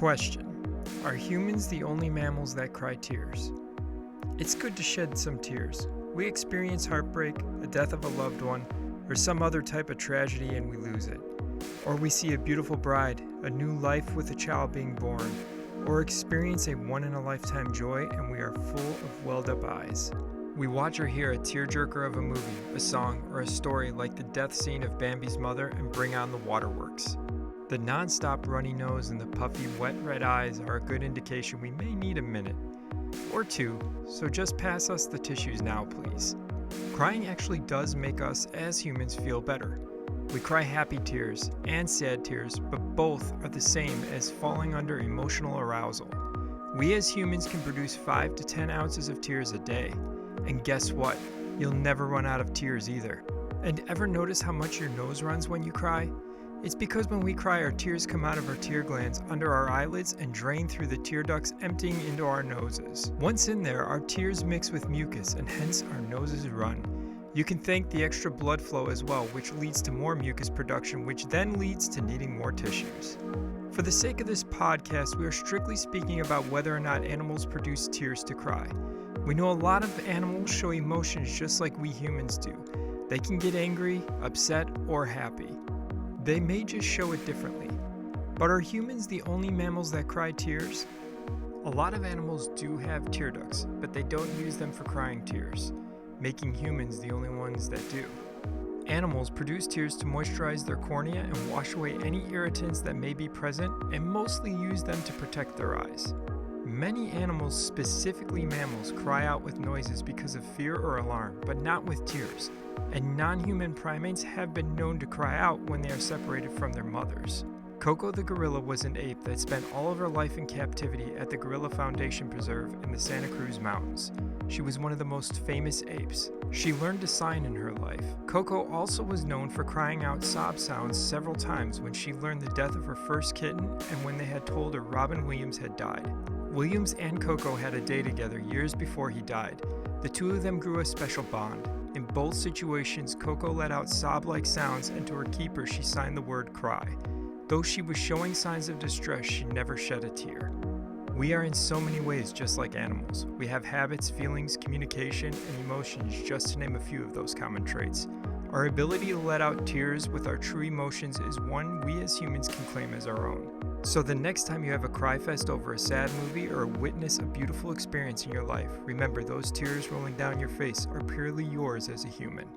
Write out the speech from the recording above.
Question: Are humans the only mammals that cry tears? It's good to shed some tears. We experience heartbreak, the death of a loved one, or some other type of tragedy and we lose it. Or we see a beautiful bride, a new life with a child being born, or experience a one-in-a-lifetime joy and we are full of welled-up eyes. We watch or hear a tearjerker of a movie, a song, or a story like the death scene of Bambi's mother and Bring On the Waterworks. The non-stop runny nose and the puffy, wet red eyes are a good indication we may need a minute or two, so just pass us the tissues now, please. Crying actually does make us as humans feel better. We cry happy tears and sad tears, but both are the same as falling under emotional arousal. We as humans can produce 5 to 10 ounces of tears a day. And guess what? You'll never run out of tears either. And ever notice how much your nose runs when you cry? It's because when we cry, our tears come out of our tear glands under our eyelids and drain through the tear ducts, emptying into our noses. Once in there, our tears mix with mucus and hence our noses run. You can thank the extra blood flow as well, which leads to more mucus production, which then leads to needing more tissues. For the sake of this podcast, we are strictly speaking about whether or not animals produce tears to cry. We know a lot of animals show emotions just like we humans do. They can get angry, upset, or happy. They may just show it differently. But are humans the only mammals that cry tears? A lot of animals do have tear ducts, but they don't use them for crying tears, making humans the only ones that do. Animals produce tears to moisturize their cornea and wash away any irritants that may be present, and mostly use them to protect their eyes. Many animals, specifically mammals, cry out with noises because of fear or alarm, but not with tears. And non-human primates have been known to cry out when they are separated from their mothers. Coco the gorilla was an ape that spent all of her life in captivity at the Gorilla Foundation Preserve in the Santa Cruz Mountains. She was one of the most famous apes. She learned to sign in her life. Coco also was known for crying out sob sounds several times when she learned the death of her first kitten and when they had told her Robin Williams had died. Williams and Coco had a day together years before he died. The two of them grew a special bond. In both situations, Coco let out sob-like sounds, and to her keeper she signed the word cry. Though she was showing signs of distress, she never shed a tear. We are in so many ways just like animals. We have habits, feelings, communication, and emotions, just to name a few of those common traits. Our ability to let out tears with our true emotions is one we as humans can claim as our own. So the next time you have a cry fest over a sad movie or witness a beautiful experience in your life, remember those tears rolling down your face are purely yours as a human.